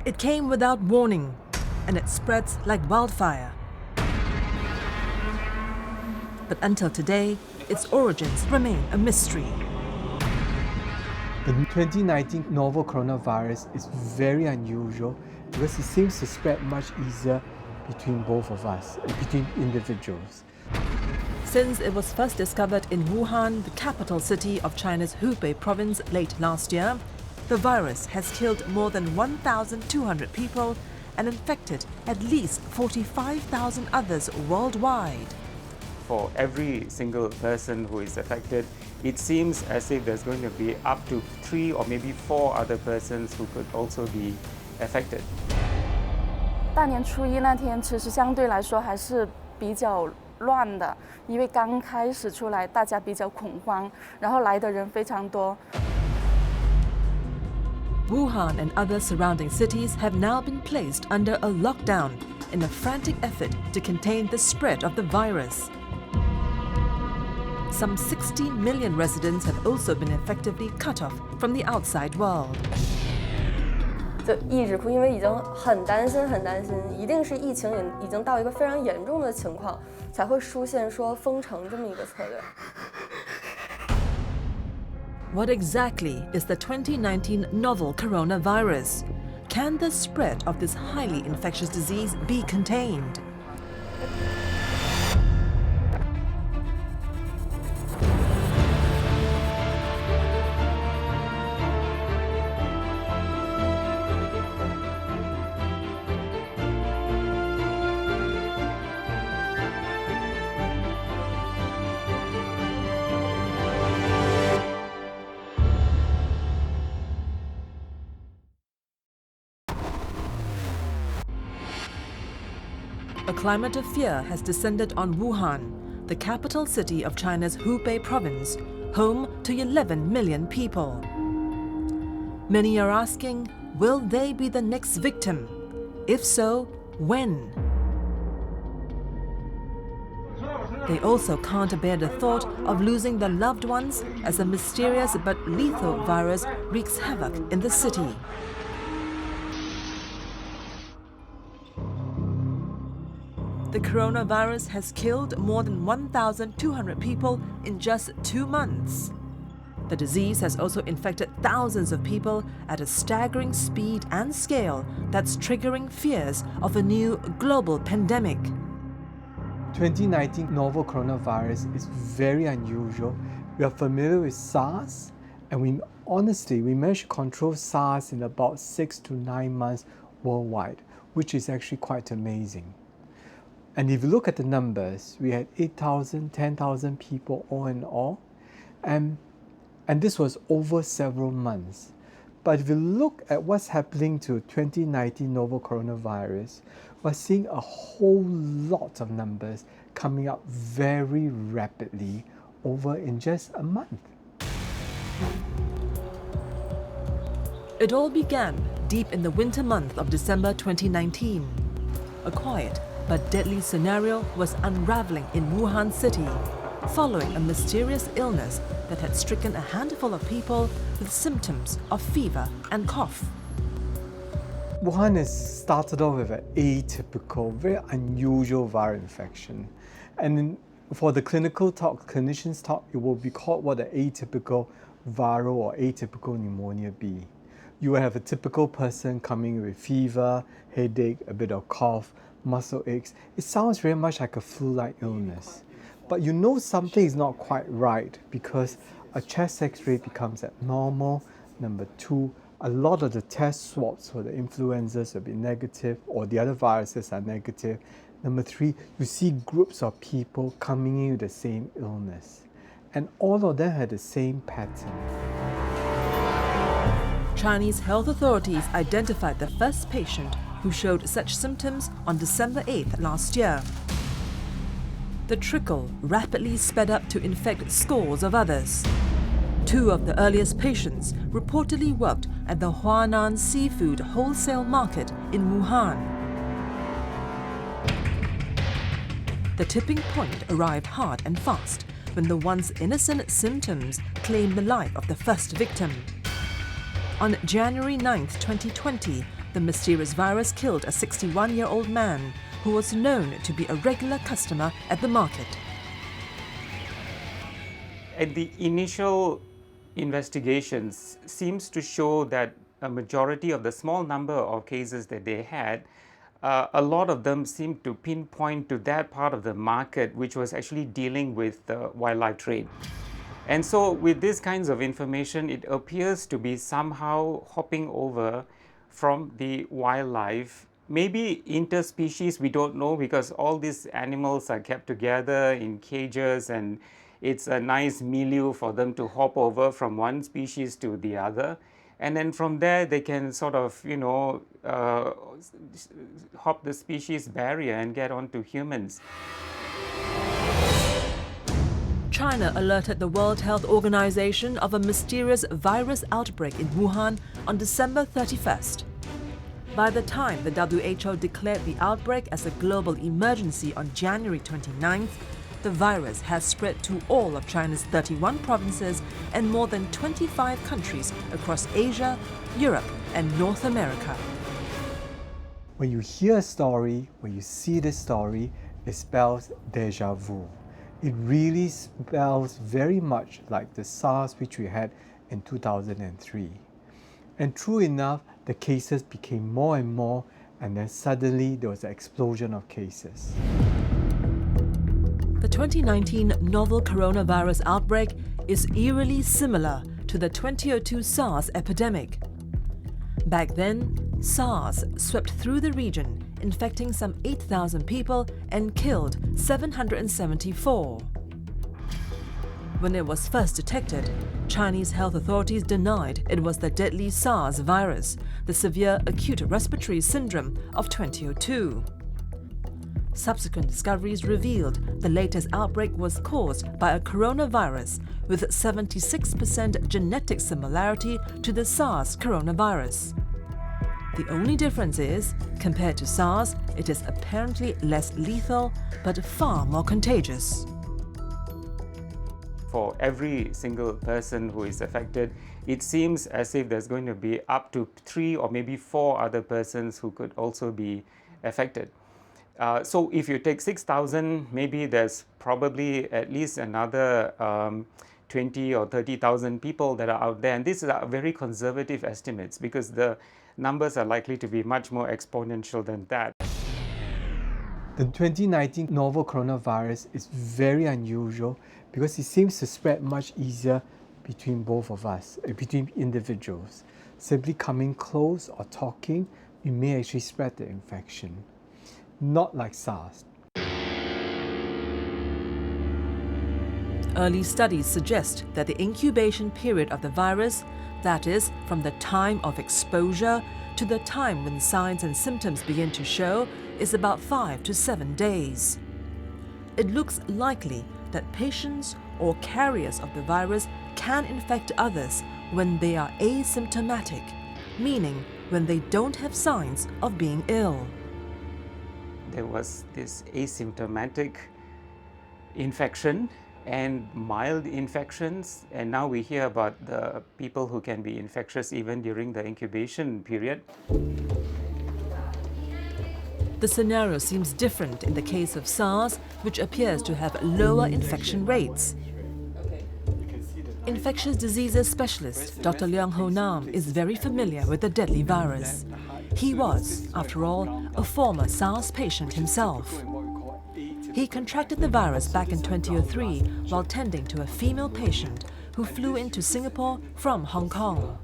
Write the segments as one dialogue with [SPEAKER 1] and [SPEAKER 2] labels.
[SPEAKER 1] It came without warning, and it spreads like wildfire. But until today, its origins remain a mystery.
[SPEAKER 2] The 2019 novel coronavirus is very unusual because it seems to spread much easier between both of us, between individuals.
[SPEAKER 1] Since it was first discovered in Wuhan, the capital city of China's Hubei province, late last year, the virus has killed more than 1,200 people and infected at least 45,000 others worldwide.
[SPEAKER 3] For every single person who is affected, it seems as if there's going to be up to 3 or maybe 4 other persons who could also be affected.
[SPEAKER 4] 大年初一那天，其实相对来说还是比较乱的，因为刚开始出来，大家比较恐慌，然后来的人非常多。
[SPEAKER 1] Wuhan and other surrounding cities have now been placed under a lockdown in a frantic effort to contain the spread of the virus. Some 60 million residents have also been effectively cut off from the outside world.
[SPEAKER 5] 就一直哭，因为已经很担心，一定是疫情已经到一个非常严重的情况，才会出现说封城这么一个策略。
[SPEAKER 1] What exactly is the 2019 novel coronavirus? Can the spread of this highly infectious disease be contained? A climate of fear has descended on Wuhan, the capital city of China's Hubei province, home to 11 million people. Many are asking, will they be the next victim? If so, when? They also can't bear the thought of losing their loved ones as a mysterious but lethal virus wreaks havoc in the city. The coronavirus has killed more than 1,200 people in just 2 months. The disease has also infected thousands of people at a staggering speed and scale that's triggering fears of a new global pandemic.
[SPEAKER 2] 2019 novel coronavirus is very unusual. We are familiar with SARS, and we managed to control SARS in about 6 to 9 months worldwide, which is actually quite amazing. And if you look at the numbers, we had 8,000, 10,000 people all in all, and this was over several months. But if you look at what's happening to 2019 novel coronavirus, we're seeing a whole lot of numbers coming up very rapidly over in just a month.
[SPEAKER 1] It all began deep in the winter month of December 2019. A quiet but deadly scenario was unraveling in Wuhan city, following a mysterious illness that had stricken a handful of people with symptoms of fever and cough.
[SPEAKER 2] Wuhan has started off with an atypical, very unusual viral infection. And for the clinicians talk, it will be called what an atypical viral or atypical pneumonia be. You will have a typical person coming with fever, headache, a bit of cough, muscle aches. It sounds very much like a flu-like illness. But you know something is not quite right because a chest x-ray becomes abnormal. Number 2, a lot of the test swabs for the influenzas will be negative or the other viruses are negative. Number 3, you see groups of people coming in with the same illness. And all of them had the same pattern.
[SPEAKER 1] Chinese health authorities identified the first patient who showed such symptoms on December 8th last year. The trickle rapidly sped up to infect scores of others. 2 of the earliest patients reportedly worked at the Huanan seafood wholesale market in Wuhan. The tipping point arrived hard and fast when the once innocent symptoms claimed the life of the first victim. On January 9th, 2020, the mysterious virus killed a 61-year-old man who was known to be a regular customer at the market.
[SPEAKER 3] And the initial investigations seems to show that a majority of the small number of cases that they had, a lot of them seemed to pinpoint to that part of the market which was actually dealing with the wildlife trade. And so with these kinds of information, it appears to be somehow hopping over from the wildlife, maybe interspecies, we don't know, because all these animals are kept together in cages and it's a nice milieu for them to hop over from one species to the other. And then from there, they can sort of, hop the species barrier and get onto humans.
[SPEAKER 1] China alerted the World Health Organization of a mysterious virus outbreak in Wuhan on December 31st. By the time the WHO declared the outbreak as a global emergency on January 29th, the virus has spread to all of China's 31 provinces and more than 25 countries across Asia, Europe, and North America.
[SPEAKER 2] When you hear a story, when you see this story, it spells deja vu. It really spells very much like the SARS which we had in 2003. And true enough, the cases became more and more, and then suddenly there was an explosion of cases.
[SPEAKER 1] The 2019 novel coronavirus outbreak is eerily similar to the 2002 SARS epidemic. Back then, SARS swept through the region, infecting some 8,000 people and killed 774. When it was first detected, Chinese health authorities denied it was the deadly SARS virus, the severe acute respiratory syndrome of 2002. Subsequent discoveries revealed the latest outbreak was caused by a coronavirus with 76% genetic similarity to the SARS coronavirus. The only difference is, compared to SARS, it is apparently less lethal but far more contagious.
[SPEAKER 3] For every single person who is affected, it seems as if there's going to be up to 3 or maybe 4 other persons who could also be affected. So if you take 6,000, maybe there's probably at least another 20 or 30,000 people that are out there. And these are very conservative estimates because the numbers are likely to be much more exponential than that.
[SPEAKER 2] The 2019 novel coronavirus is very unusual because it seems to spread much easier between both of us, between individuals. Simply coming close or talking, we may actually spread the infection. Not like SARS.
[SPEAKER 1] Early studies suggest that the incubation period of the virus, that is, from the time of exposure to the time when signs and symptoms begin to show, is about 5 to 7 days. It looks likely that patients or carriers of the virus can infect others when they are asymptomatic, meaning when they don't have signs of being ill.
[SPEAKER 3] There was this asymptomatic infection and mild infections, and now we hear about the people who can be infectious even during the incubation period.
[SPEAKER 1] The scenario seems different in the case of SARS, which appears to have lower infection rates. Infectious diseases specialist Dr. Leong Ho Nam is very familiar with the deadly virus. He was, after all, a former SARS patient himself. He contracted the virus back in 2003 while tending to a female patient who flew into Singapore from Hong Kong.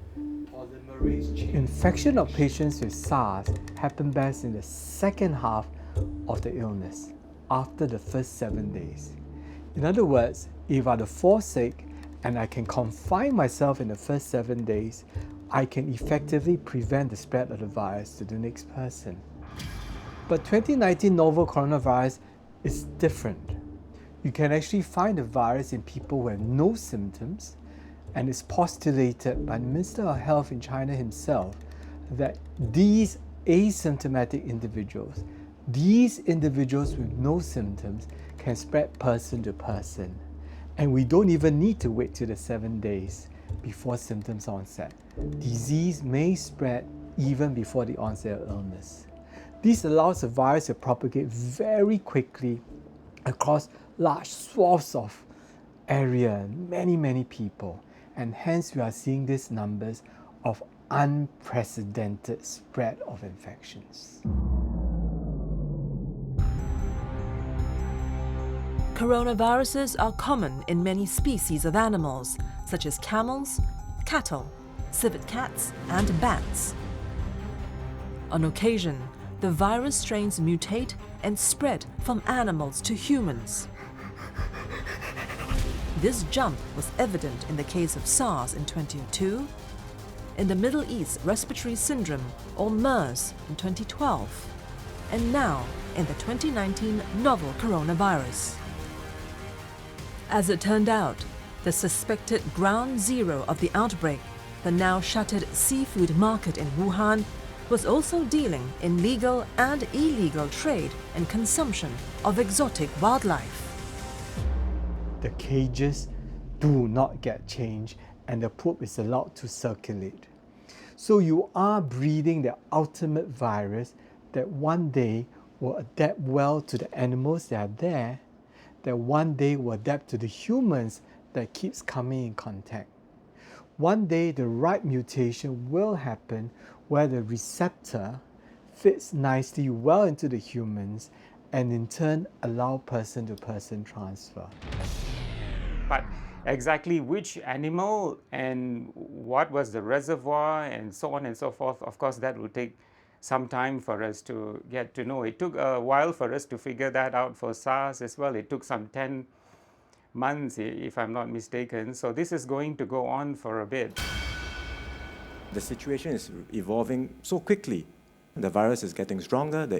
[SPEAKER 2] Infection of patients with SARS happen best in the second half of the illness, after the first 7 days. In other words, if I fall sick and I can confine myself in the first 7 days, I can effectively prevent the spread of the virus to the next person. But 2019 novel coronavirus is different. You can actually find the virus in people who have no symptoms, and it's postulated by the Minister of Health in China himself that these asymptomatic individuals, these individuals with no symptoms, can spread person to person. And we don't even need to wait till the 7 days before symptoms onset. Disease may spread even before the onset of illness. This allows the virus to propagate very quickly across large swaths of area, many people, and hence we are seeing these numbers of unprecedented spread of infections.
[SPEAKER 1] Coronaviruses are common in many species of animals, such as camels, cattle, civet cats, and bats. On occasion, the virus strains mutate and spread from animals to humans. This jump was evident in the case of SARS in 2002, in the Middle East Respiratory Syndrome, or MERS, in 2012, and now in the 2019 novel coronavirus. As it turned out, the suspected ground zero of the outbreak, the now shuttered seafood market in Wuhan, was also dealing in legal and illegal trade and consumption of exotic wildlife.
[SPEAKER 2] The cages do not get changed and the poop is allowed to circulate. So you are breeding the ultimate virus that one day will adapt well to the animals that are there, that one day will adapt to the humans that keeps coming in contact. One day the right mutation will happen where the receptor fits nicely well into the humans and in turn allow person-to-person transfer.
[SPEAKER 3] But exactly which animal and what was the reservoir and so on and so forth, of course that will take some time for us to get to know. It took a while for us to figure that out for SARS as well. It took some 10 months, if I'm not mistaken. So this is going to go on for a bit.
[SPEAKER 6] The situation is evolving so quickly. The virus is getting stronger, the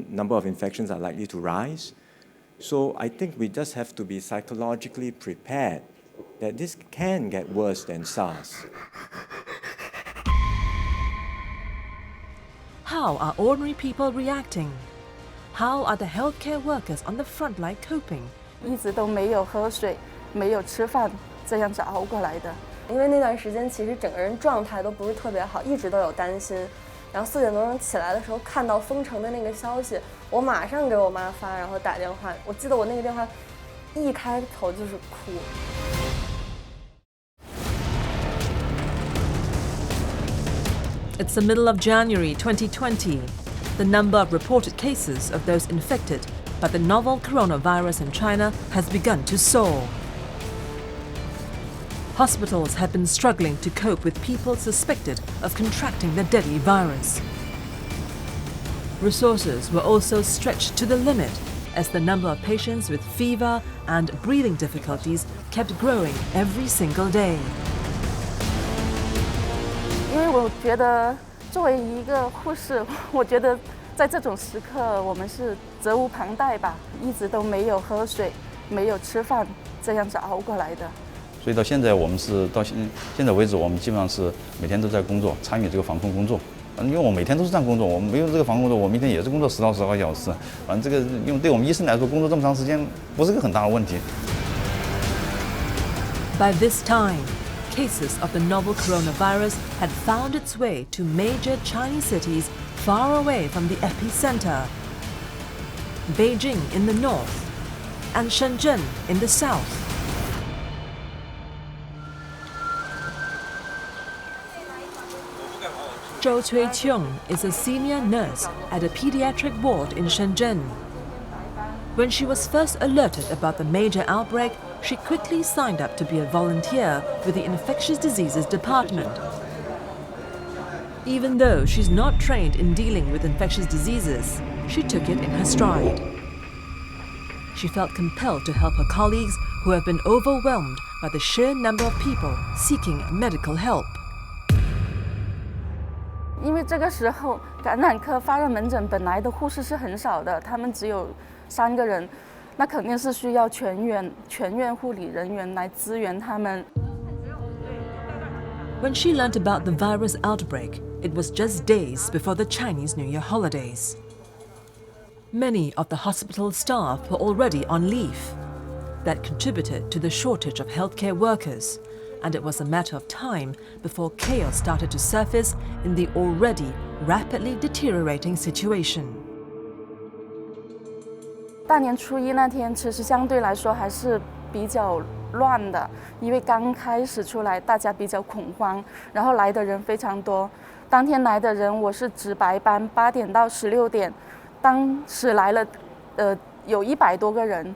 [SPEAKER 6] number of infections are likely to rise. So I think we just have to be psychologically prepared that this can get worse than SARS.
[SPEAKER 1] How are ordinary people reacting? How are the healthcare workers on the front line coping?
[SPEAKER 4] 一直都没有喝水，没有吃饭，这样子熬过来的。
[SPEAKER 5] 因为那段时间其实整个人状态都不是特别好，一直都有担心。然后4点多钟起来的时候，看到封城的那个消息，我马上给我妈发，然后打电话。我记得我那个电话一开头就是哭。
[SPEAKER 1] It's the middle of January 2020. The number of reported cases of those infected by the novel coronavirus in China has begun to soar. Hospitals have been struggling to cope with people suspected of contracting the deadly virus. Resources were also stretched to the limit as the number of patients with fever and breathing difficulties kept growing every single day.
[SPEAKER 4] 因为我觉得作为一个护士，我觉得在这种时刻我们是责无旁贷吧，一直都没有喝水，没有吃饭，这样子熬过来的。
[SPEAKER 7] 所以到现在我们是到现在为止，我们基本上是每天都在工作，参与这个防控工作。因为我每天都是这样工作，我们没有这个防控工作，我明天也是工作10到12个小时。反正这个，因为对我们医生来说，工作这么长时间不是个很大的问题。
[SPEAKER 1] By this time, cases of the novel coronavirus had found its way to major Chinese cities far away from the epicenter. Beijing in the north and Shenzhen in the south. Zhou Cui-Cheong is a senior nurse at a pediatric ward in Shenzhen. When she was first alerted about the major outbreak, she quickly signed up to be a volunteer with the Infectious Diseases Department. Even though she's not trained in dealing with infectious diseases, she took it in her stride. She felt compelled to help her colleagues who have been overwhelmed by the sheer number of people seeking medical help.
[SPEAKER 4] 因为这个时候感染科发热门诊本来的护士是很少的，他们只有3个人，那肯定是需要全院护理人员来支援他们。
[SPEAKER 1] When she learnt about the virus outbreak, it was just days before the Chinese New Year holidays. Many of the hospital staff were already on leave. That contributed to the shortage of healthcare workers, and it was a matter of time before chaos started to surface in the already rapidly deteriorating situation.
[SPEAKER 4] 大年初一那天，其实相对来说还是比较乱的，因为刚开始出来，大家比较恐慌，然后来的人非常多。当天来的人，我是值白班，8点到16点，当时来了，有100多个人。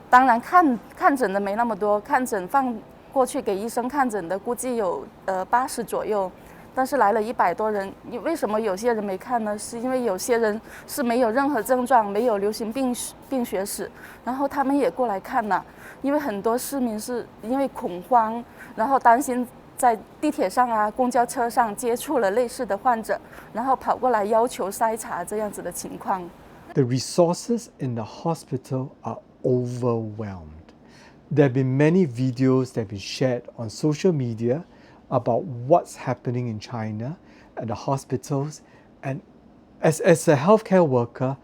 [SPEAKER 4] 当然看诊的没那么多，看诊放过去给医生看诊的估计有80左右。但是来了100多人，为什么有些人没看呢？是因为有些人是没有任何症状，没有流行病学史，然后他们也过来看了。因为很多市民是因为恐慌，然后担心在地铁上啊、公交车上接触了类似的患者，然后跑过来要求筛查这样子的情况。
[SPEAKER 2] The resources in the hospital are overwhelmed. There have been many videos that have been shared on social media about what's happening in China at the hospitals. And as a healthcare worker,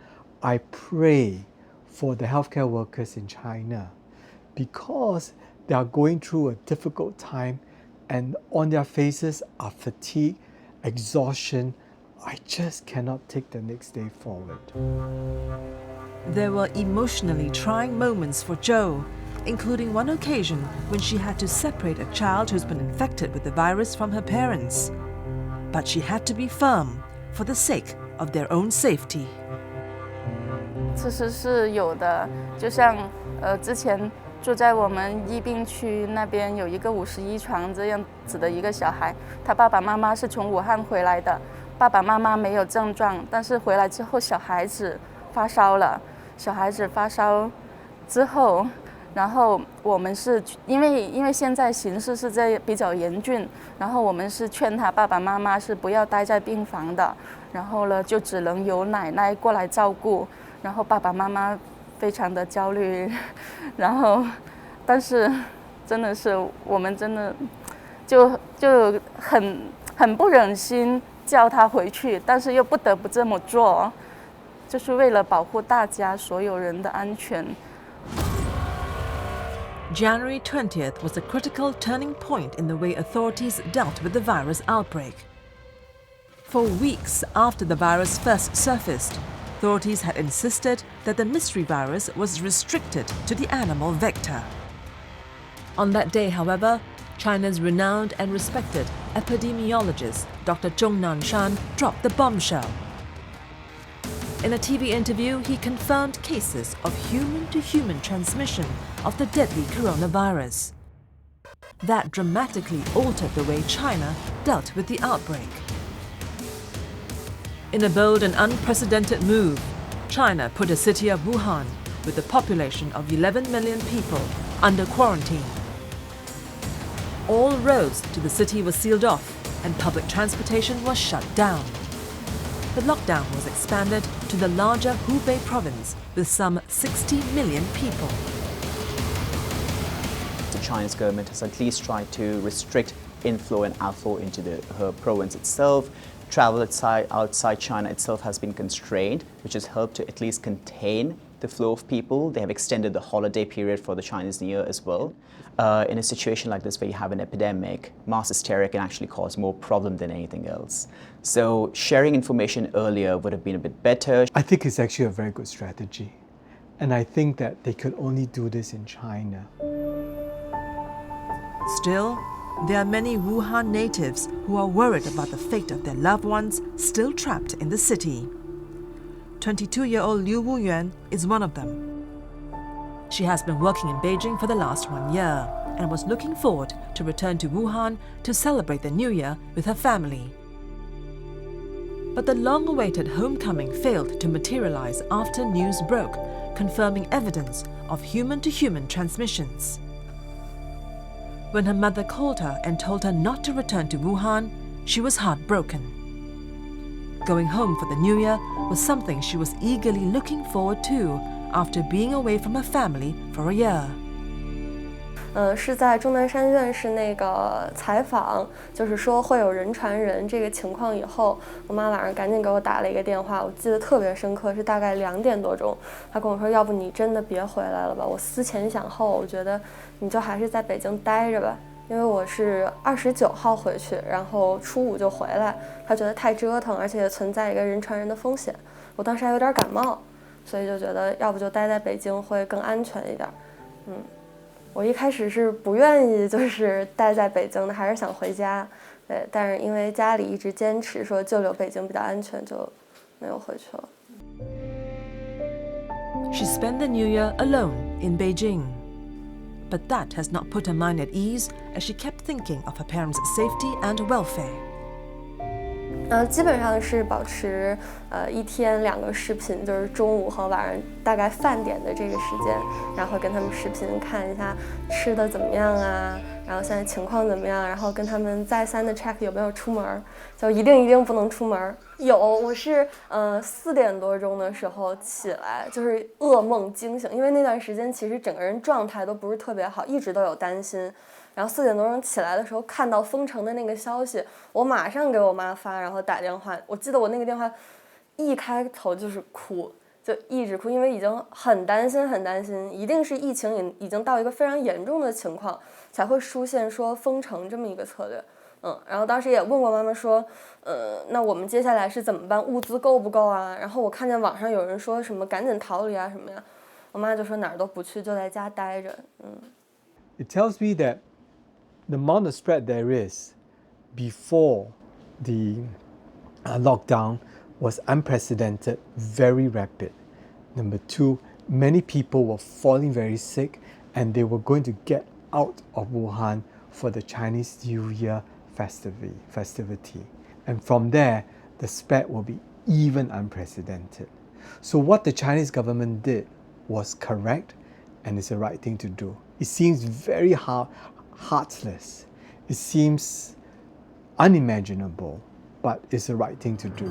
[SPEAKER 2] I pray for the healthcare workers in China because they are going through a difficult time and on their faces are fatigue, exhaustion. I just cannot take the next day forward.
[SPEAKER 1] There were emotionally trying moments for Zhou, including one occasion when she had to separate a child who's been infected with the virus from her parents. But she had to be firm for the sake of their own safety.
[SPEAKER 4] 其实是有的，就像之前住在我们疫病区那边有一个51床这样子的一个小孩，他爸爸妈妈是从武汉回来的，爸爸妈妈没有症状，但是回来之后小孩子发烧了，小孩子发烧之后。然后我们是因为现在形势是在比较严峻，然后我们是劝他爸爸妈妈是不要待在病房的，然后呢就只能由奶奶过来照顾，然后爸爸妈妈非常的焦虑，然后但是真的是我们真的就很不忍心叫他回去，但是又不得不这么做，就是为了保护大家所有人的安全。
[SPEAKER 1] January 20th was a critical turning point in the way authorities dealt with the virus outbreak. For weeks after the virus first surfaced, authorities had insisted that the mystery virus was restricted to the animal vector. On that day, however, China's renowned and respected epidemiologist Dr. Zhong Nanshan dropped the bombshell. In a TV interview, he confirmed cases of human-to-human transmission of the deadly coronavirus. That dramatically altered the way China dealt with the outbreak. In a bold and unprecedented move, China put the city of Wuhan, with a population of 11 million people, under quarantine. All roads to the city were sealed off and public transportation was shut down. The lockdown was expanded to the larger Hubei province with some 60 million people.
[SPEAKER 8] The Chinese government has at least tried to restrict inflow and outflow into her province itself. Travel outside China itself has been constrained, which has helped to at least contain the flow of people. They have extended the holiday period for the Chinese New Year as well. In a situation like this where you have an epidemic, mass hysteria can actually cause more problem than anything else. So sharing information earlier would have been a bit better.
[SPEAKER 2] I think it's actually a very good strategy. And I think that they could only do this in China.
[SPEAKER 1] Still, there are many Wuhan natives who are worried about the fate of their loved ones still trapped in the city. 22-year-old Liu Wuyuan is one of them. She has been working in Beijing for the last 1 year and was looking forward to return to Wuhan to celebrate the New Year with her family. But the long-awaited homecoming failed to materialize after news broke, confirming evidence of human-to-human transmissions. When her mother called her and told her not to return to Wuhan, she was heartbroken. Going home for the New Year was something she was eagerly looking forward to after being away from her family for a year.
[SPEAKER 5] 是在钟南山院士那个采访，就是说会有人传人这个情况以后，我妈晚上赶紧给我打了一个电话，我记得特别深刻，是大概2点多钟，她跟我说，要不你真的别回来了吧，我思前想后，我觉得你就还是在北京待着吧，因为我是29号回去，然后初5就回来，他觉得太折腾，而且也存在一个人传人的风险。我当时还有点感冒，所以就觉得要不就待在北京会更安全一点。我一开始是不愿意就是待在北京的，还是想回家。对，但是因为家里一直坚持说就留北京比较安全，就没有回去了。
[SPEAKER 1] She spent the New Year alone in Beijing. But that has not put her mind at ease as she kept thinking of her parents' safety and welfare.
[SPEAKER 5] 基本上是保持1天2个视频，就是中午和晚上大概饭点的这个时间，然后跟他们视频看一下吃的怎么样啊，然后现在情况怎么样，然后跟他们再三的 check 有没有出门，就一定不能出门。我是4点多钟的时候起来，就是噩梦惊醒，因为那段时间其实整个人状态都不是特别好，一直都有担心。然后4点多钟起来的时候，看到封城的那个消息，我马上给我妈发，然后打电话。我记得我那个电话一开头就是哭，就一直哭，因为已经很担心，一定是疫情已经到一个非常严重的情况，才会出现说封城这么一个策略。然后当时也问过妈妈说，那我们接下来是怎么办？物资够不够啊？然后我看见网上有人说什么赶紧逃离啊什么呀，我妈就说哪儿都不去，就在家待着。
[SPEAKER 2] It tells me that the amount of spread there is before the lockdown was unprecedented, very rapid. Number 2, many people were falling very sick and they were going to get out of Wuhan for the Chinese New Year festivity. And from there, the spread will be even unprecedented. So what the Chinese government did was correct and it's the right thing to do. It seems very heartless. It seems unimaginable, but it's the right thing to do.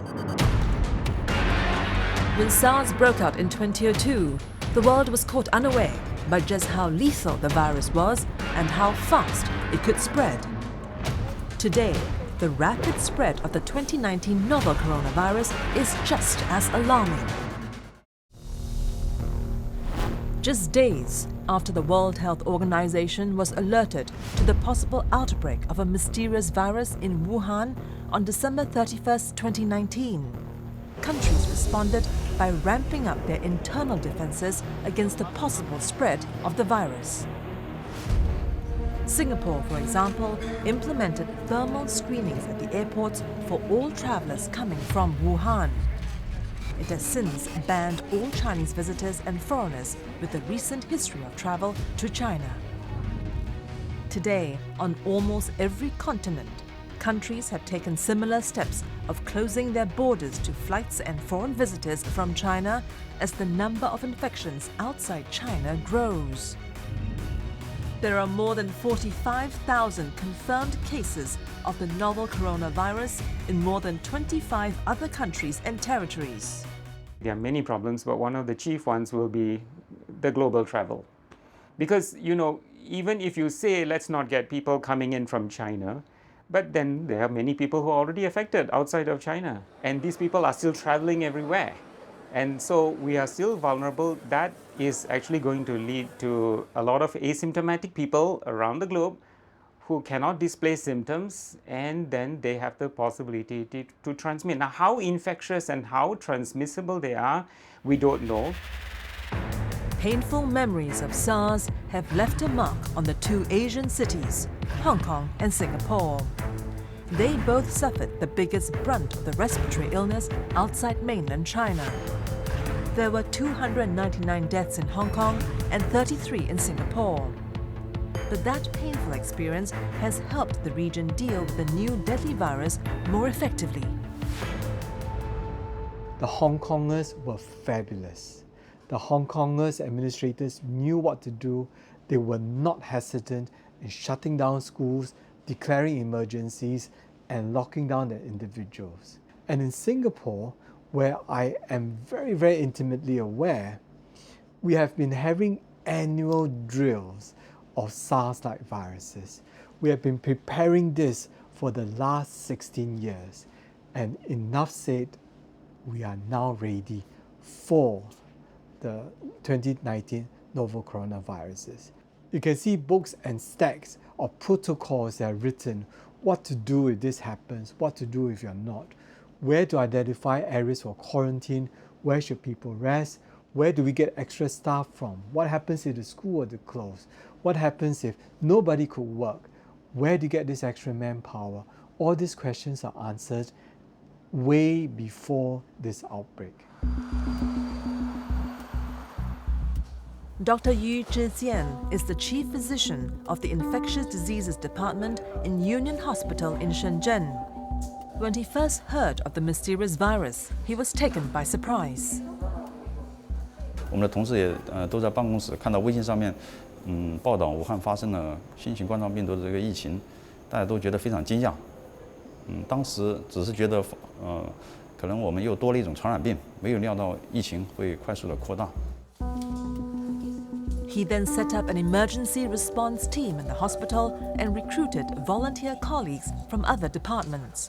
[SPEAKER 1] When SARS broke out in 2002, the world was caught unaware by just how lethal the virus was and how fast it could spread. Today, the rapid spread of the 2019 novel coronavirus is just as alarming. Just days after the World Health Organization was alerted to the possible outbreak of a mysterious virus in Wuhan on December 31st, 2019, countries responded by ramping up their internal defenses against the possible spread of the virus. Singapore, for example, implemented thermal screenings at the airports for all travelers coming from Wuhan. It has since banned all Chinese visitors and foreigners with a recent history of travel to China. Today, on almost every continent, countries have taken similar steps of closing their borders to flights and foreign visitors from China as the number of infections outside China grows. There are more than 45,000 confirmed cases of the novel coronavirus in more than 25 other countries and territories.
[SPEAKER 3] There are many problems, but one of the chief ones will be the global travel. Because, even if you say let's not get people coming in from China, but then there are many people who are already affected outside of China, and these people are still traveling everywhere. And so we are still vulnerable. That is actually going to lead to a lot of asymptomatic people around the globe who cannot display symptoms, and then they have the possibility to transmit. Now, how infectious and how transmissible they are, we don't know.
[SPEAKER 1] Painful memories of SARS have left a mark on the two Asian cities, Hong Kong and Singapore. They both suffered the biggest brunt of the respiratory illness outside mainland China. There were 299 deaths in Hong Kong and 33 in Singapore. But that painful experience has helped the region deal with the new deadly virus more effectively.
[SPEAKER 2] The Hong Kongers were fabulous. The Hong Kongers administrators knew what to do. They were not hesitant in shutting down schools, declaring emergencies, and locking down their individuals. And in Singapore, where I am very, very intimately aware, we have been having annual drills of SARS-like viruses. We have been preparing this for the last 16 years. And enough said, we are now ready for the 2019 novel coronaviruses. You can see books and stacks of protocols that are written, what to do if this happens, what to do if you're not, where to identify areas for quarantine, where should people rest, where do we get extra staff from, what happens if the school were to close, what happens if nobody could work, where do you get this extra manpower? All these questions are answered way before this outbreak.
[SPEAKER 1] Dr. Yu Zhijian is the chief physician of the Infectious Diseases Department in Union Hospital in Shenzhen. When he first heard of the mysterious virus, he was taken by surprise.
[SPEAKER 7] 我们的同事也都在办公室看到微信上面报道武汉发生了新型冠状病毒的这个疫情，大家都觉得非常惊讶。当时只是觉得可能我们又多了一种传染病，没有料到疫情会快速的扩大。
[SPEAKER 1] He then set up an emergency response team in the hospital and recruited volunteer colleagues from other departments.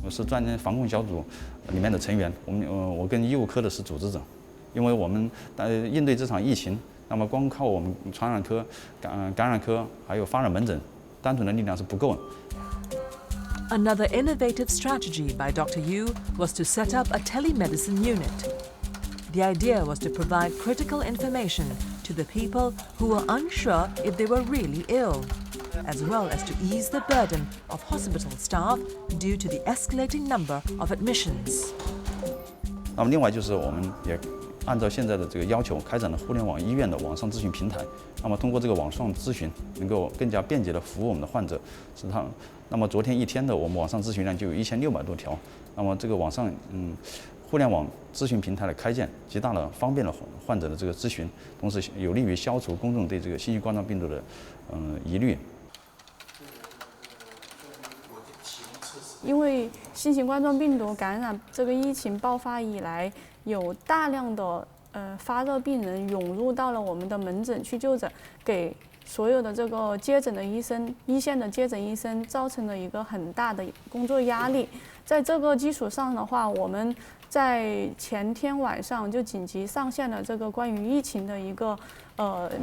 [SPEAKER 7] 我是专业防控小组里面的成员，我跟医务科的是组织者，因为我们应对这场疫情，那么光靠我们传染科、感染科还有发热门诊，单纯的力量是不够的。
[SPEAKER 1] Another innovative strategy by Dr. Yu was to set up a telemedicine unit. The idea was to provide critical information to the people who were unsure if they were really ill, as well as to ease the burden of hospital staff due to the escalating number of admissions.
[SPEAKER 7] 那么另外就是我们也按照现在的这个要求，开展了互联网医院的网上咨询平台。那么通过这个网上咨询，能够更加便捷地服务我们的患者，那么昨天一天的我们网上咨询量就有1600多条。那么这个网上互联网咨询平台的开建，极大地方便了患者的这个咨询，同时有利于消除公众对这个新型冠状病毒的疑虑。
[SPEAKER 4] 因为新型冠状病毒感染这个疫情爆发以来，有大量的发热病人涌入到了我们的门诊去就诊，给所有的这个接诊的医生、一线的接诊医生造成了一个很大的工作压力。在这个基础上的话，我们在前天晚上就紧急上线了这个关于疫情的一个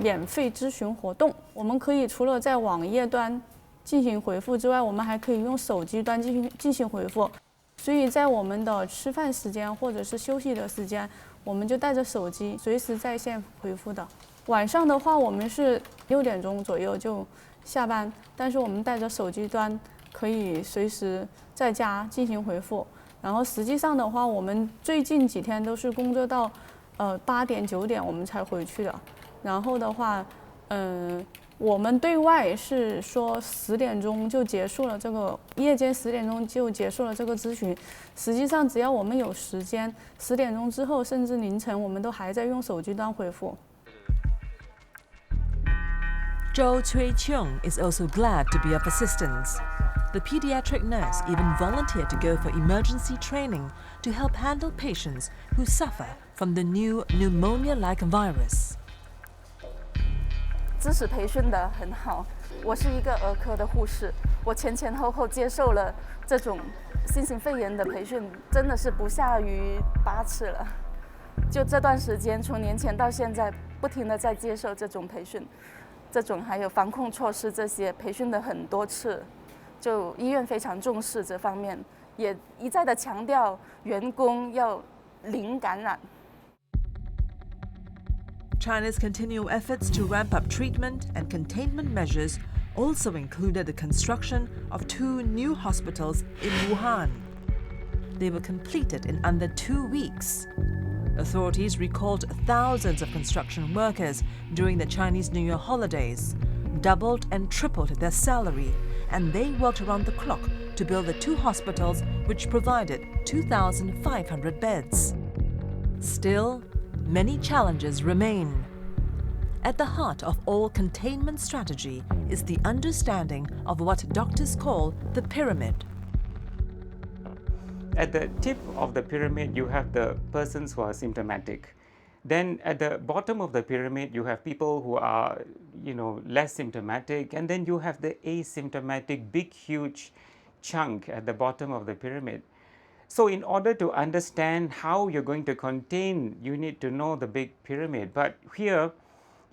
[SPEAKER 4] 免费咨询活动。我们可以除了在网页端进行回复之外，我们还可以用手机端进行回复。所以在我们的吃饭时间或者是休息的时间，我们就带着手机随时在线回复的。晚上的话，我们是6点钟左右就下班，但是我们带着手机端可以随时在家进行回复。然后实际上的话，我们最近几天都是工作到8点9点我们才回去的。然后的话，我们对外是说10点钟就结束了这个夜间10点钟就结束了这个咨询。实际上，只要我们有时间，10点钟之后甚至凌晨，我们都还在用手机端回复。
[SPEAKER 1] Zhou Cui-chung is also glad to be of assistance. The pediatric nurse even volunteered to go for emergency training to help handle patients who suffer from the new pneumonia-like virus.
[SPEAKER 4] 知识培训的很好，我是一个儿科的护士，我前后接受了这种新型肺炎的培训，真的是不下于8次了。就这段时间，从年前到现在，不停地在接受这种培训。 这种还有防控措施这些培训的很多次，就医院非常重视这方面，也一再的强调员工要零感染。
[SPEAKER 1] China's continual efforts to ramp up treatment and containment measures also included the construction of 2 new hospitals in Wuhan. They were completed in under 2 weeks. Authorities recalled thousands of construction workers during the Chinese New Year holidays, doubled and tripled their salary, and they worked around the clock to build the 2 hospitals which provided 2,500 beds. Still, many challenges remain. At the heart of all containment strategy is the understanding of what doctors call the pyramid.
[SPEAKER 3] At the tip of the pyramid, you have the persons who are symptomatic. Then at the bottom of the pyramid, you have people who are, less symptomatic. And then you have the asymptomatic, big, huge chunk at the bottom of the pyramid. So in order to understand how you're going to contain, you need to know the big pyramid. But here,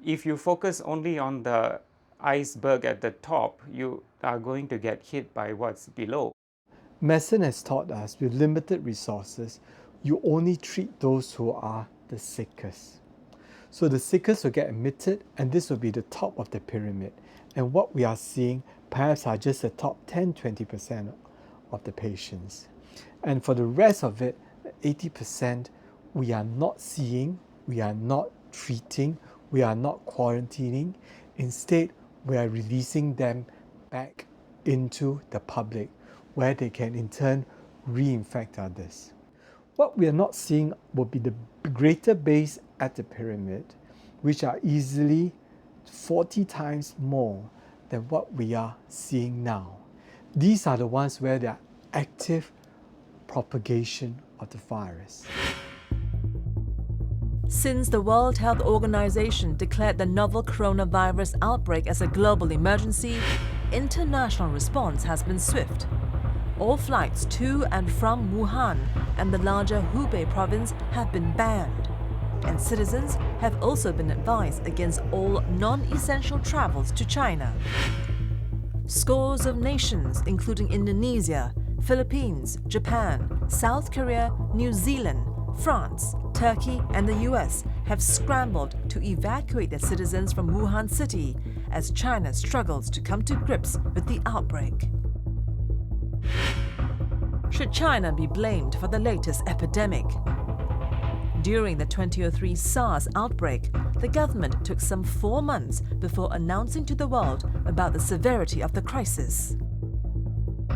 [SPEAKER 3] if you focus only on the iceberg at the top, you are going to get hit by what's below.
[SPEAKER 2] Medicine has taught us with limited resources, you only treat those who are the sickest. So the sickest will get admitted, and this will be the top of the pyramid. And what we are seeing perhaps are just the top 10-20% of the patients. And for the rest of it, 80%, we are not seeing, we are not treating, we are not quarantining. Instead, we are releasing them back into the public, where they can in turn reinfect others. What we are not seeing will be the greater base at the pyramid, which are easily 40 times more than what we are seeing now. These are the ones where there are active propagation of the virus.
[SPEAKER 1] Since the World Health Organization declared the novel coronavirus outbreak as a global emergency, international response has been swift. All flights to and from Wuhan and the larger Hubei province have been banned, and citizens have also been advised against all non-essential travels to China. Scores of nations, including Indonesia, Philippines, Japan, South Korea, New Zealand, France, Turkey and the US have scrambled to evacuate their citizens from Wuhan city as China struggles to come to grips with the outbreak. Should China be blamed for the latest epidemic? During the 2003 SARS outbreak, the government took some 4 months before announcing to the world about the severity of the crisis.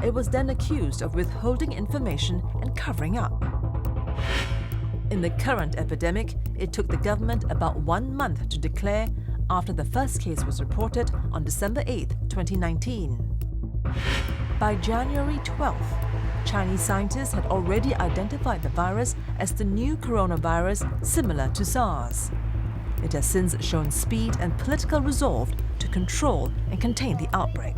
[SPEAKER 1] It was then accused of withholding information and covering up. In the current epidemic, it took the government about 1 month to declare after the first case was reported on December 8, 2019. By January 12th, Chinese scientists had already identified the virus as the new coronavirus similar to SARS. It has since shown speed and political resolve to control and contain the outbreak.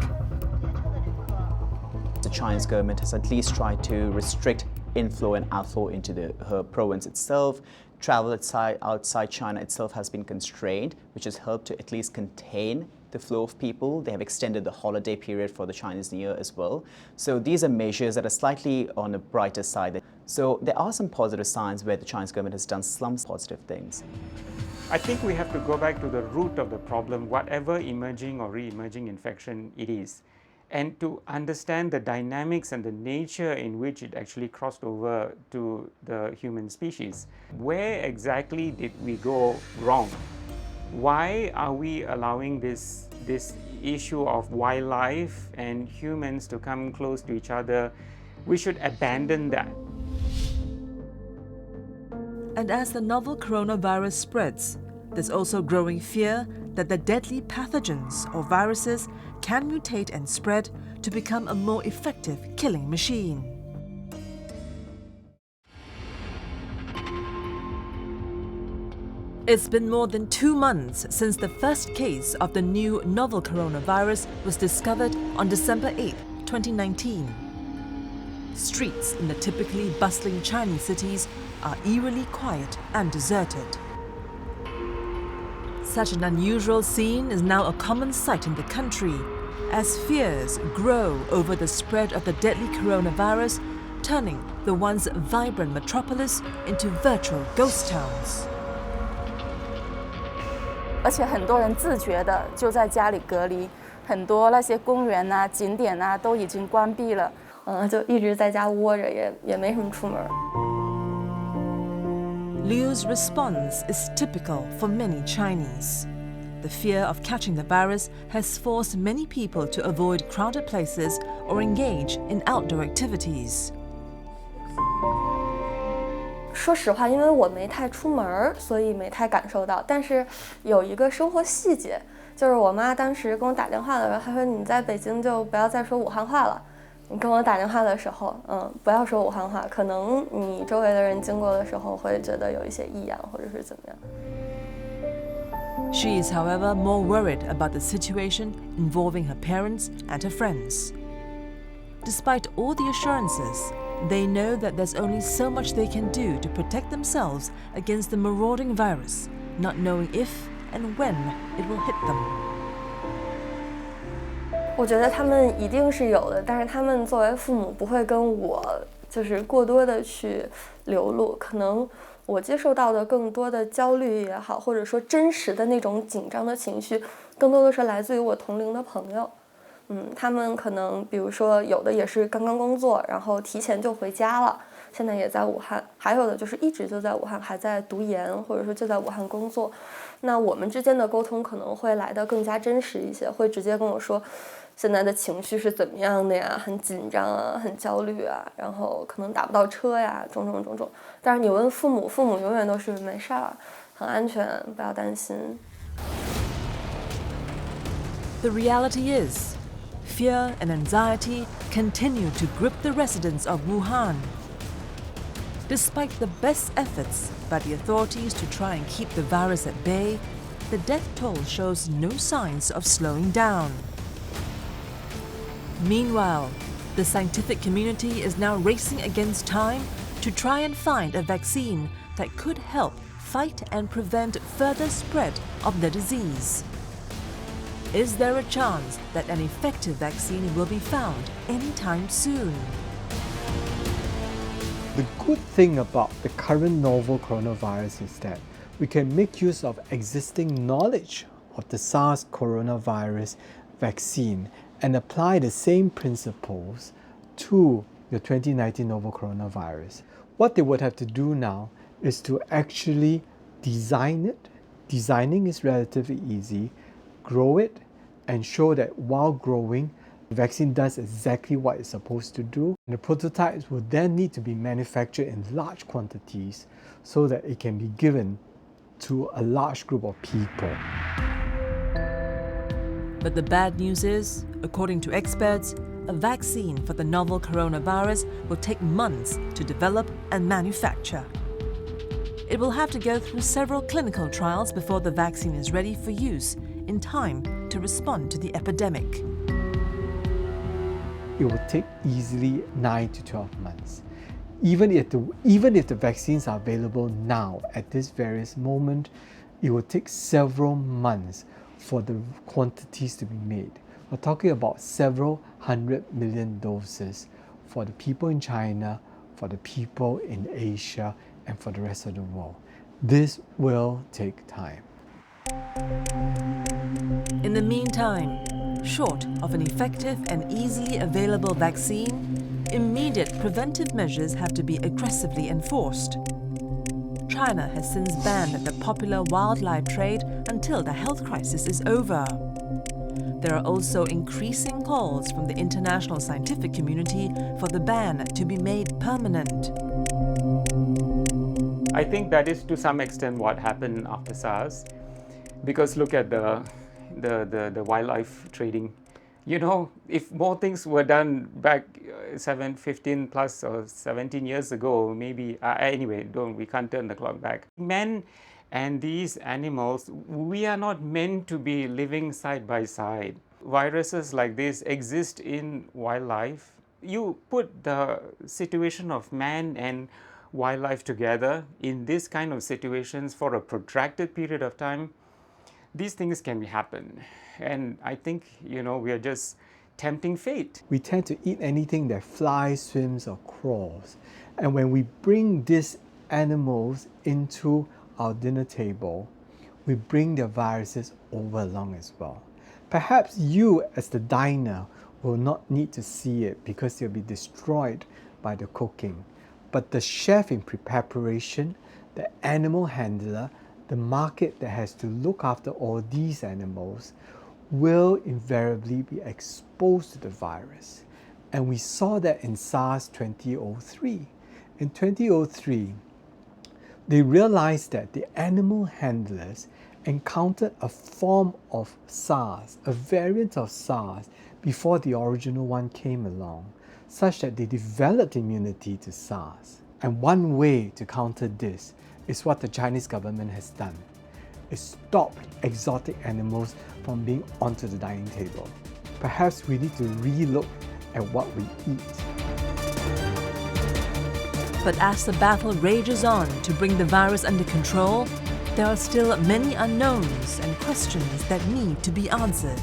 [SPEAKER 8] The Chinese government has at least tried to restrict inflow and outflow into her province itself. Travel outside China itself has been constrained, which has helped to at least contain the flow of people. They have extended the holiday period for the Chinese New Year as well. So these are measures that are slightly on the brighter side. So there are some positive signs where the Chinese government has done some positive things.
[SPEAKER 3] I think we have to go back to the root of the problem, whatever emerging or re-emerging infection it is, and to understand the dynamics and the nature in which it actually crossed over to the human species. Where exactly did we go wrong? Why are we allowing this issue of wildlife and humans to come close to each other? We should abandon that.
[SPEAKER 1] And as the novel coronavirus spreads, there's also growing fear that the deadly pathogens or viruses can mutate and spread to become a more effective killing machine. It's been more than 2 months since the first case of the new novel coronavirus was discovered on December 8, 2019. Streets in the typically bustling Chinese cities are eerily quiet and deserted. Such an unusual scene is now a common sight in the country as fears grow over the spread of the deadly coronavirus, turning the once vibrant metropolis into virtual ghost towns.
[SPEAKER 4] 而且很多人自觉的就在家里隔离，很多那些公园啊、景点啊都已经关闭了，
[SPEAKER 5] 就一直在家窝着，也没什么出门。
[SPEAKER 1] Liu's response is typical for many Chinese. The fear of catching the virus has forced many people to avoid crowded places or engage in outdoor activities.
[SPEAKER 5] 说实话，因为我没太出门，所以没太感受到。但是有一个生活细节，就是我妈当时跟我打电话的时候，她说：“你在北京就不要再说武汉话了。你跟我打电话的时候，不要说武汉话，可能你周围的人经过的时候会觉得有一些异样，或者是怎么样。”
[SPEAKER 1] She is, however, more worried about the situation involving her parents and her friends. Despite all the assurances, they know that there's only so much they can do to protect themselves against the marauding virus, not knowing if and when it will hit them.
[SPEAKER 5] 我觉得他们一定是有的，但是他们作为父母不会跟我就是过多的去流露，可能我接受到的更多的焦虑也好，或者说真实的那种紧张的情绪，更多的是来自于我同龄的朋友。他们可能比如说有的也是刚刚工作，然后提前就回家了，现在也在武汉，还有的就是一直就在武汉，还在读研，或者说就在武汉工作。那我们之间的沟通可能会来得更加真实一些，会直接跟我说现在的情绪是怎么样的呀，很紧张啊，很焦虑啊，然后可能打不到车呀，种种。但是你问父母，父母永远都是没事儿，很安全，不要担心。
[SPEAKER 1] The reality is, fear and anxiety continue to grip the residents of Wuhan. Despite the best efforts by the authorities to try and keep the virus at bay, the death toll shows no signs of slowing down. Meanwhile, the scientific community is now racing against time to try and find a vaccine that could help fight and prevent further spread of the disease. Is there a chance that an effective vaccine will be found anytime soon?
[SPEAKER 2] The good thing about the current novel coronavirus is that we can make use of existing knowledge of the SARS coronavirus vaccine and apply the same principles to the 2019 novel coronavirus. What they would have to do now is to actually design it. Designing is relatively easy. Grow it and show that while growing, the vaccine does exactly what it's supposed to do. And the prototypes will then need to be manufactured in large quantities so that it can be given to a large group of people.
[SPEAKER 1] But the bad news is, according to experts, a vaccine for the novel coronavirus will take months to develop and manufacture. It will have to go through several clinical trials before the vaccine is ready for use in time to respond to the epidemic.
[SPEAKER 2] It will take easily 9 to 12 months. Even if the vaccines are available now at this various moment, it will take several months for the quantities to be made. We're talking about several 100 million doses for the people in China, for the people in Asia, and for the rest of the world. This will take time.
[SPEAKER 1] In the meantime, short of an effective and easily available vaccine, immediate preventive measures have to be aggressively enforced. China has since banned the popular wildlife trade until the health crisis is over. There are also increasing calls from the international scientific community for the ban to be made permanent.
[SPEAKER 3] I think that is to some extent what happened after SARS, because look at the wildlife trading. You know, if more things were done back 15 plus or 17 years ago, maybe, anyway, we can't turn the clock back. Men and these animals, we are not meant to be living side by side. Viruses like this exist in wildlife. You put the situation of man and wildlife together in this kind of situations for a protracted period of time, these things can happen. And I think, you know, we are just tempting fate.
[SPEAKER 2] We tend to eat anything that flies, swims, or crawls. And when we bring these animals into our dinner table, we bring their viruses over along as well. Perhaps you, as the diner, will not need to see it because they'll be destroyed by the cooking. But the chef in preparation, the animal handler, the market that has to look after all these animals will invariably be exposed to the virus. And we saw that in SARS 2003. In 2003, they realized that the animal handlers encountered a form of SARS, a variant of SARS, before the original one came along, such that they developed immunity to SARS. And one way to counter this is what the Chinese government has done. It stopped exotic animals from being onto the dining table. Perhaps we need to re-look at what we eat.
[SPEAKER 1] But as the battle rages on to bring the virus under control, there are still many unknowns and questions that need to be answered.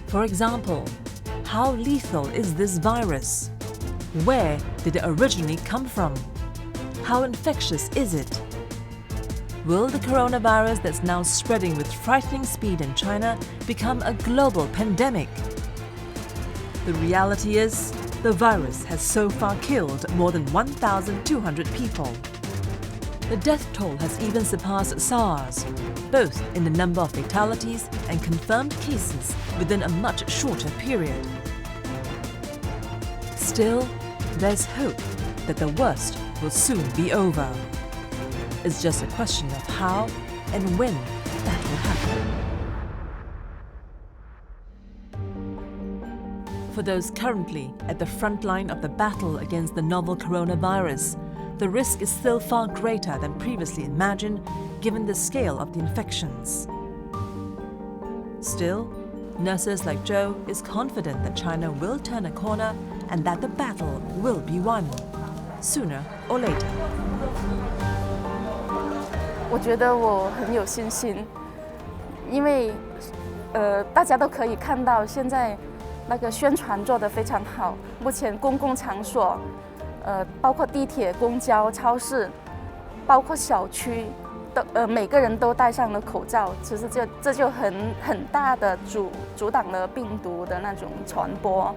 [SPEAKER 1] For example, how lethal is this virus? Where did it originally come from? How infectious is it? Will the coronavirus that's now spreading with frightening speed in China become a global pandemic? The reality is, the virus has so far killed more than 1,200 people. The death toll has even surpassed SARS, both in the number of fatalities and confirmed cases within a much shorter period. Still, there's hope that the worst will soon be over. It's just a question of how and when that will happen. For those currently at the front line of the battle against the novel coronavirus, the risk is still far greater than previously imagined given the scale of the infections. Still, nurses like Zhou is confident that China will turn a corner and that the battle will be won, sooner or later.
[SPEAKER 4] 我觉得我很有信心，因为大家都可以看到现在那个宣传做得非常好。目前公共场所，包括地铁、公交、超市，包括小区，每个人都戴上了口罩。其实这就很大的阻挡了病毒的那种传播。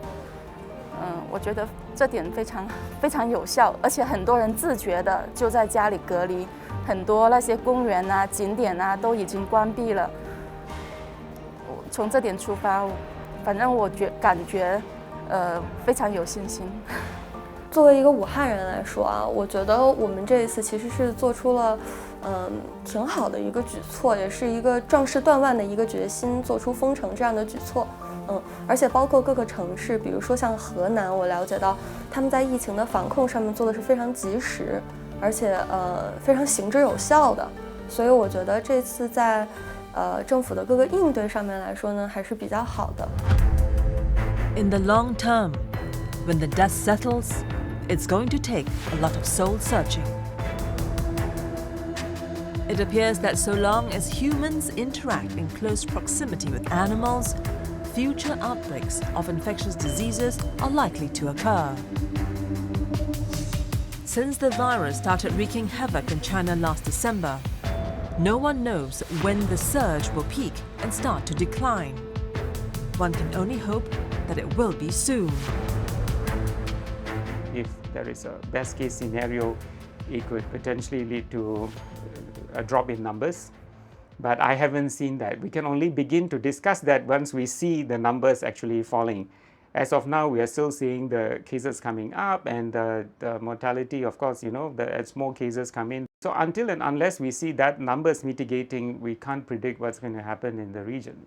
[SPEAKER 4] 我觉得这点非常有效，而且很多人自觉的就在家里隔离。 很多那些公园啊、景点啊都已经关闭了。从这点出发，反正我感觉非常有信心。
[SPEAKER 5] 作为一个武汉人来说啊，我觉得我们这一次其实是做出了挺好的一个举措，也是一个壮士断腕的一个决心，做出封城这样的举措。而且包括各个城市，比如说像河南，我了解到他们在疫情的防控上面做的是非常及时。 而且非常行之有效的，所以我觉得这次在政府的各个应对上面来说呢，还是比较好的。
[SPEAKER 1] In the long term, when the dust settles, it's going to take a lot of soul searching. It appears that so long as humans interact in close proximity with animals, future outbreaks of infectious diseases are likely to occur. Since the virus started wreaking havoc in China last December, no one knows when the surge will peak and start to decline. One can only hope that it will be soon.
[SPEAKER 3] If there is a best case scenario, it could potentially lead to a drop in numbers. But I haven't seen that. We can only begin to discuss that once we see the numbers actually falling. As of now, we are still seeing the cases coming up and the mortality, of course, as more cases come in. So until and unless we see that numbers mitigating, we can't predict what's going to happen in the region.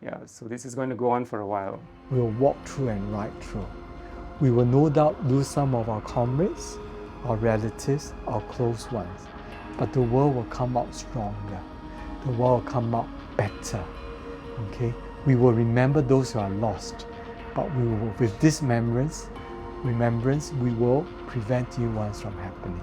[SPEAKER 3] Yeah, so this is going to go on for a while.
[SPEAKER 2] We'll walk through and ride through. We will no doubt lose some of our comrades, our relatives, our close ones. But the world will come out stronger. The world will come out better. Okay? We will remember those who are lost, but we will, with this remembrance, we will prevent new ones from happening.